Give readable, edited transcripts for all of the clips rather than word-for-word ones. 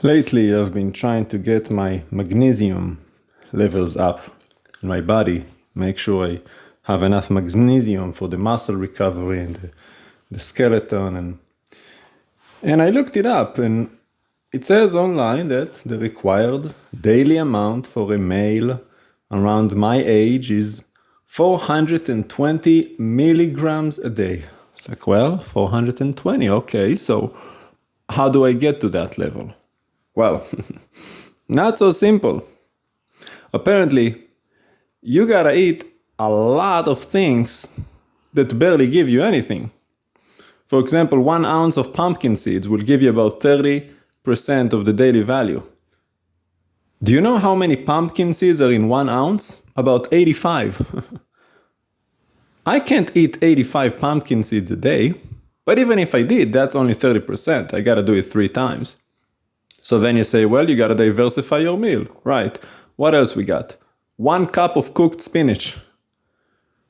Lately, I've been trying to get my magnesium levels up in my body, make sure I have enough magnesium for the muscle recovery and the skeleton. And I looked it up, and it says online that the required daily amount for a male around my age is 420 milligrams a day. It's like, well, 420, okay, so how do I get to that level? Well, not so simple. Apparently, you gotta eat a lot of things that barely give you anything. For example, 1 ounce of pumpkin seeds will give you about 30% of the daily value. Do you know how many pumpkin seeds are in 1 ounce? About 85. I can't eat 85 pumpkin seeds a day, but even if I did, that's only 30%. I gotta do it 3 times. So then you say, well, you gotta diversify your meal. Right. What else we got? 1 cup of cooked spinach.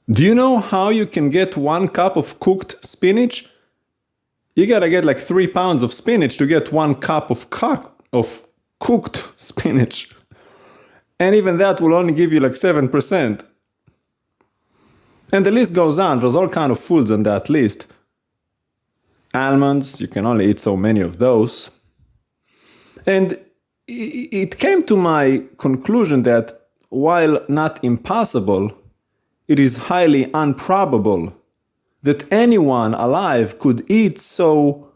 Do you know how you can get 1 cup of cooked spinach? You gotta get like 3 pounds of spinach to get 1 cup of cooked spinach. And even that will only give you like 7%. And the list goes on. There's all kind of foods on that list. Almonds, you can only eat so many of those. And it came to my conclusion that while not impossible, it is highly improbable that anyone alive could eat so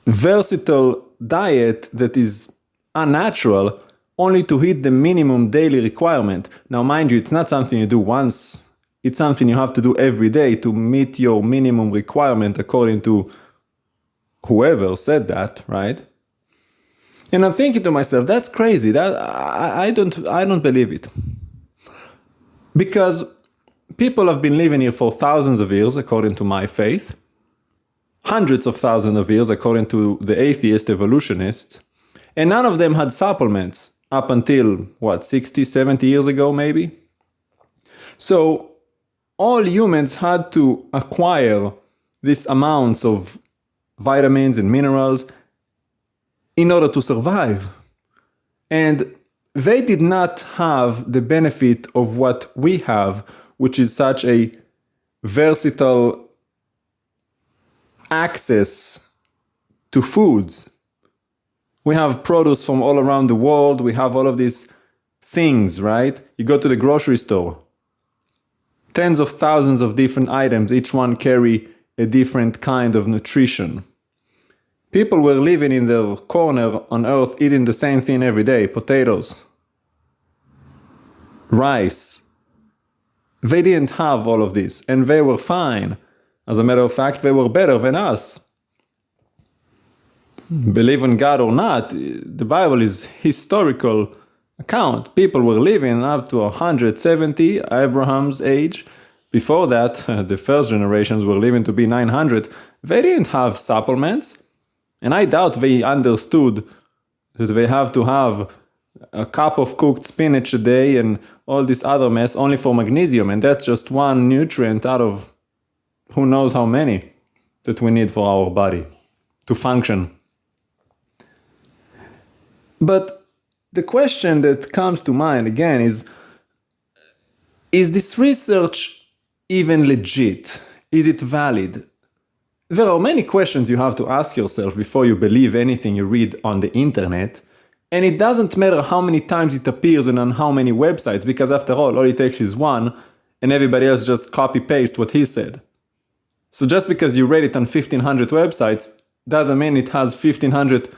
versatile diet that is unnatural only to hit the minimum daily requirement. Now, mind you, it's not something you do once. It's something you have to do every day to meet your minimum requirement according to whoever said that, right? And I'm thinking to myself, that's crazy. That I don't believe it. Because people have been living here for thousands of years, according to my faith. Hundreds of thousands of years, according to the atheist evolutionists. And none of them had supplements up until, 60, 70 years ago, maybe? So all humans had to acquire these amounts of vitamins and minerals in order to survive. And they did not have the benefit of what we have, which is such a versatile access to foods. We have produce from all around the world. We have all of these things, right? You go to the grocery store. Tens of thousands of different items, each one carry a different kind of nutrition. People were living in their corner on earth eating the same thing every day, potatoes, rice. They didn't have all of this, and they were fine. As a matter of fact, they were better than us. Believe in God or not, the Bible is historical account. People were living up to 170, Abraham's age. Before that, the first generations were living to be 900. They didn't have supplements. And I doubt they understood that they have to have a cup of cooked spinach a day and all this other mess only for magnesium. And that's just one nutrient out of who knows how many that we need for our body to function. But the question that comes to mind again is this research even legit? Is it valid? There are many questions you have to ask yourself before you believe anything you read on the internet. And it doesn't matter how many times it appears and on how many websites, because after all it takes is one, and everybody else just copy-paste what he said. So just because you read it on 1,500 websites, doesn't mean it has 1,500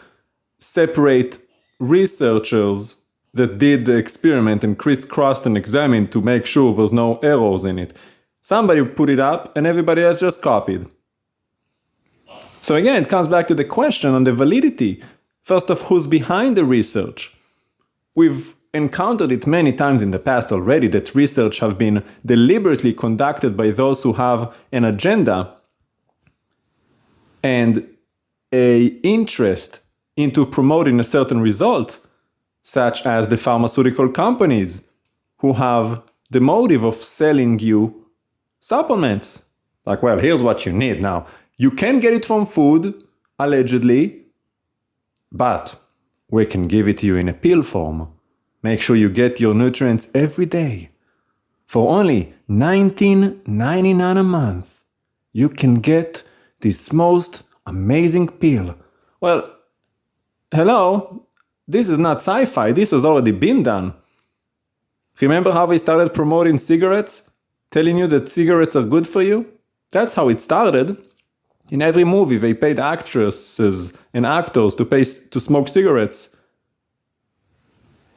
separate researchers that did the experiment and crisscrossed and examined to make sure there's no errors in it. Somebody put it up and everybody else just copied. So again, it comes back to the question on the validity. First of, who's behind the research? We've encountered it many times in the past already that research have been deliberately conducted by those who have an agenda and a interest into promoting a certain result, such as the pharmaceutical companies who have the motive of selling you supplements. Like, well, here's what you need now. You can get it from food, allegedly, but we can give it to you in a pill form. Make sure you get your nutrients every day. For only $19.99 a month, you can get this most amazing pill. Well, hello, this is not sci-fi, this has already been done. Remember how they started promoting cigarettes? Telling you that cigarettes are good for you? That's how it started. In every movie, they paid actresses and actors to smoke cigarettes.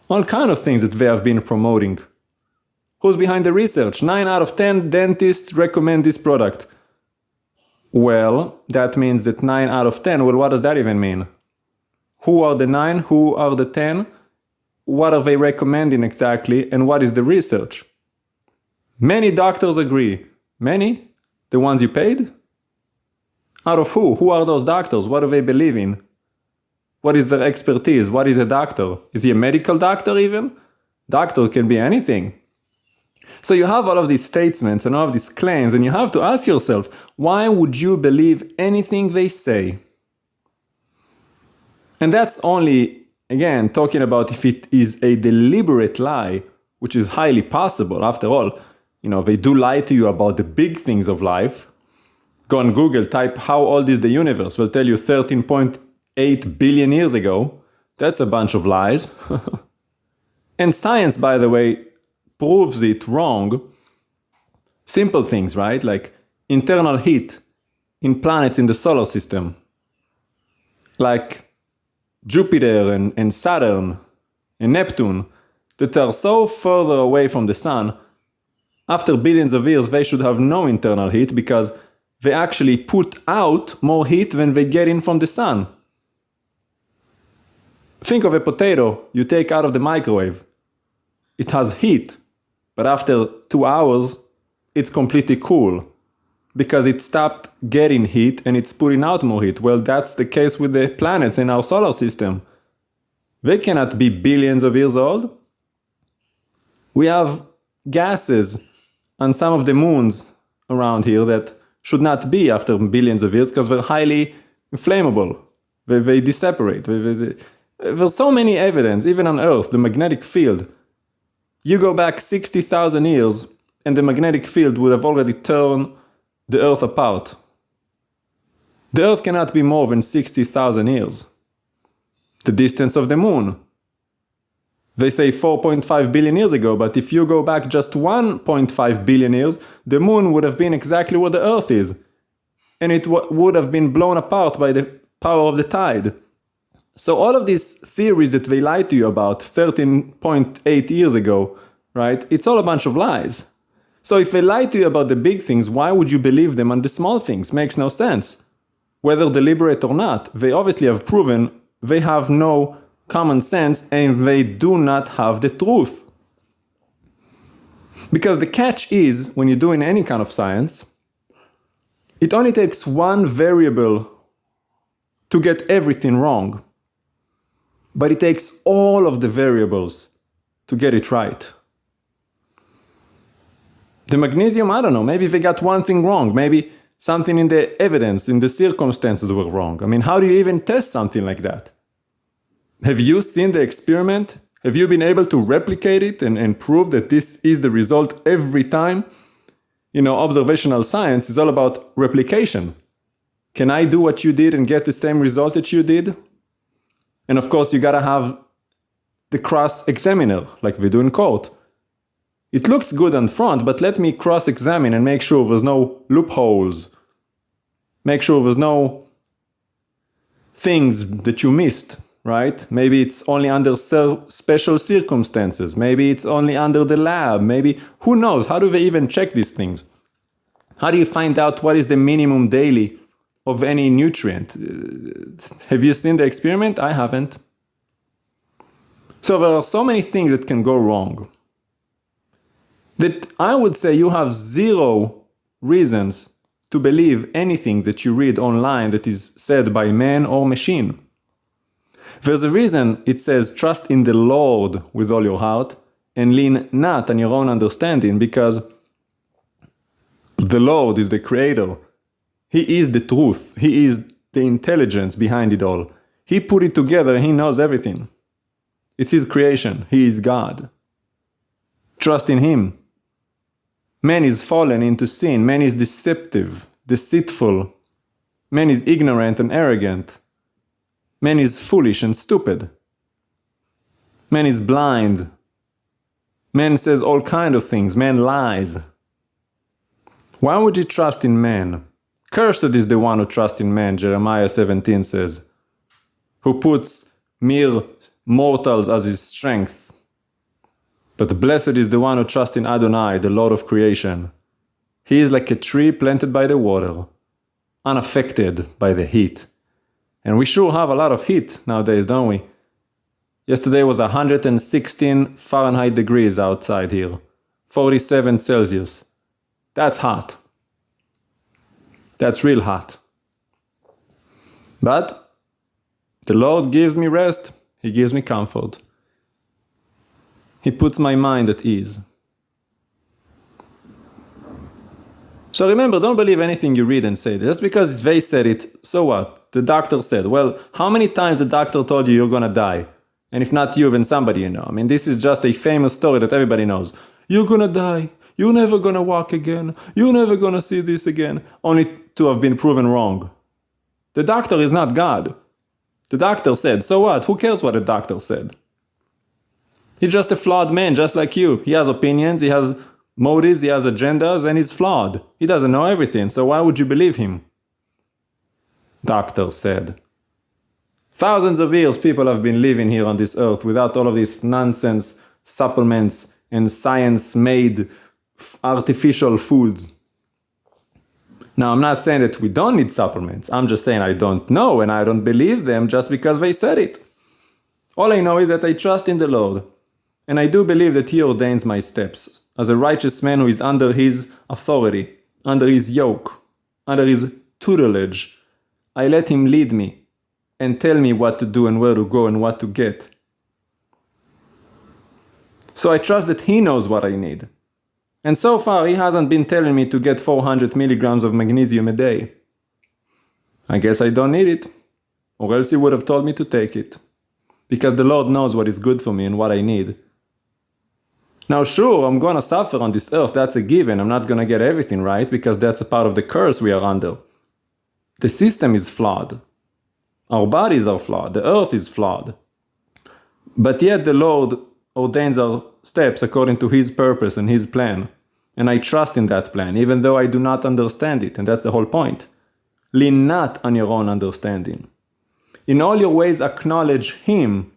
All kind of things that they have been promoting. Who's behind the research? 9 out of 10 dentists recommend this product. Well, that means that 9 out of 10, well, what does that even mean? Who are the 9? Who are the 10? What are they recommending exactly? And what is the research? Many doctors agree. Many? The ones you paid? Out of who? Who are those doctors? What do they believe in? What is their expertise? What is a doctor? Is he a medical doctor even? Doctor can be anything. So you have all of these statements and all of these claims, and you have to ask yourself, why would you believe anything they say? And that's only, again, talking about if it is a deliberate lie, which is highly possible. After all, they do lie to you about the big things of life. Go on Google, type how old is the universe. They'll tell you 13.8 billion years ago. That's a bunch of lies. And science, by the way, proves it wrong. Simple things, right? Like internal heat in planets in the solar system. Like Jupiter and Saturn and Neptune that are so further away from the sun. After billions of years, they should have no internal heat because they actually put out more heat than they get in from the sun. Think of a potato you take out of the microwave. It has heat, but after 2 hours, it's completely cool because it stopped getting heat and it's putting out more heat. Well, that's the case with the planets in our solar system. They cannot be billions of years old. We have gases on some of the moons around here that should not be after billions of years because they're highly inflammable. They disseparate. There's so many evidence, even on Earth, the magnetic field. You go back 60,000 years and the magnetic field would have already torn the Earth apart. The Earth cannot be more than 60,000 years. The distance of the moon. They say 4.5 billion years ago, but if you go back just 1.5 billion years, the moon would have been exactly where the Earth is. And it would have been blown apart by the power of the tide. So all of these theories that they lied to you about 13.8 years ago, right? It's all a bunch of lies. So if they lie to you about the big things, why would you believe them on the small things? Makes no sense. Whether deliberate or not, they obviously have proven they have no common sense and they do not have the truth. Because the catch is, when you're doing any kind of science, it only takes one variable to get everything wrong. But it takes all of the variables to get it right. The magnesium, I don't know, maybe they got one thing wrong. Maybe something in the evidence, in the circumstances were wrong. I mean, how do you even test something like that? Have you seen the experiment? Have you been able to replicate it and prove that this is the result every time? Observational science is all about replication. Can I do what you did and get the same result that you did? And of course, you gotta have the cross-examiner, like we do in court. It looks good on front, but let me cross-examine and make sure there's no loopholes. Make sure there's no things that you missed, right? Maybe it's only under special circumstances. Maybe it's only under the lab. Maybe, who knows? How do they even check these things? How do you find out what is the minimum daily of any nutrient? Have you seen the experiment? I haven't. So there are so many things that can go wrong that I would say you have zero reasons to believe anything that you read online that is said by man or machine. There's a reason it says trust in the Lord with all your heart and lean not on your own understanding, because the Lord is the creator. He is the truth. He is the intelligence behind it all. He put it together, he knows everything. It's his creation, he is God. Trust in him. Man is fallen into sin, man is deceptive, deceitful, man is ignorant and arrogant, man is foolish and stupid, man is blind, man says all kinds of things, man lies. Why would you trust in man? Cursed is the one who trusts in man, Jeremiah 17 says, who puts mere mortals as his strength. But blessed is the one who trusts in Adonai, the Lord of creation. He is like a tree planted by the water, unaffected by the heat. And we sure have a lot of heat nowadays, don't we? Yesterday was 116 Fahrenheit degrees outside here, 47 Celsius. That's hot. That's real hot. But the Lord gives me rest. He gives me comfort. He puts my mind at ease. So remember, don't believe anything you read and say. Just because they said it, so what? The doctor said. Well, how many times the doctor told you you're gonna die? And if not you, then somebody you know. I mean, this is just a famous story that everybody knows. You're gonna die. You're never gonna walk again. You're never gonna see this again. Only to have been proven wrong. The doctor is not God. The doctor said, so what? Who cares what the doctor said? He's just a flawed man, just like you. He has opinions, he has motives, he has agendas, and he's flawed. He doesn't know everything, so why would you believe him? Doctor said. Thousands of years people have been living here on this earth without all of these nonsense supplements and science-made artificial foods. Now, I'm not saying that we don't need supplements. I'm just saying I don't know and I don't believe them just because they said it. All I know is that I trust in the Lord. And I do believe that He ordains my steps. As a righteous man who is under His authority, under His yoke, under His tutelage, I let Him lead me and tell me what to do and where to go and what to get. So I trust that He knows what I need. And so far, He hasn't been telling me to get 400 milligrams of magnesium a day. I guess I don't need it, or else He would have told me to take it. Because the Lord knows what is good for me and what I need. Now sure, I'm gonna suffer on this earth, that's a given. I'm not gonna get everything right, because that's a part of the curse we are under. The system is flawed. Our bodies are flawed. The earth is flawed. But yet the Lord ordains our steps according to His purpose and His plan. And I trust in that plan, even though I do not understand it. And that's the whole point. Lean not on your own understanding. In all your ways acknowledge Him.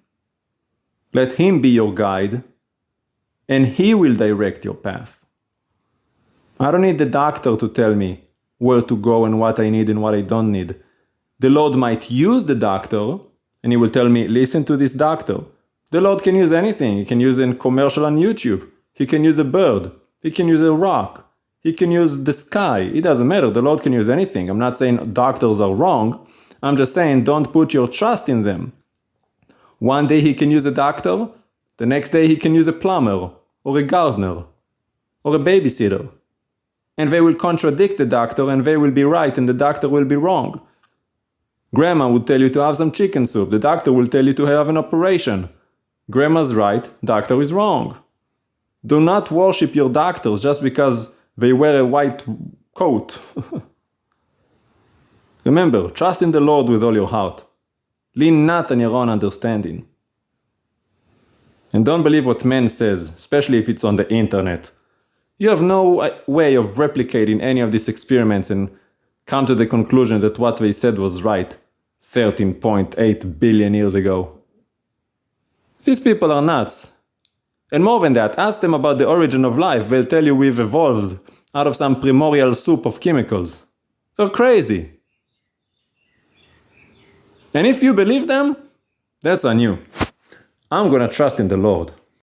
Let Him be your guide. And He will direct your path. I don't need the doctor to tell me where to go and what I need and what I don't need. The Lord might use the doctor, and He will tell me, listen to this doctor. The Lord can use anything. He can use a commercial on YouTube. He can use a bird. He can use a rock. He can use the sky. It doesn't matter. The Lord can use anything. I'm not saying doctors are wrong. I'm just saying don't put your trust in them. One day He can use a doctor. The next day He can use a plumber or a gardener or a babysitter. And they will contradict the doctor and they will be right and the doctor will be wrong. Grandma would tell you to have some chicken soup. The doctor will tell you to have an operation. Grandma's right, doctor is wrong. Do not worship your doctors just because they wear a white coat. Remember, trust in the Lord with all your heart. Lean not on your own understanding. And don't believe what man says, especially if it's on the internet. You have no way of replicating any of these experiments and come to the conclusion that what they said was right 13.8 billion years ago. These people are nuts. And more than that, ask them about the origin of life. They'll tell you we've evolved out of some primordial soup of chemicals. They're crazy. And if you believe them, that's on you. I'm gonna trust in the Lord.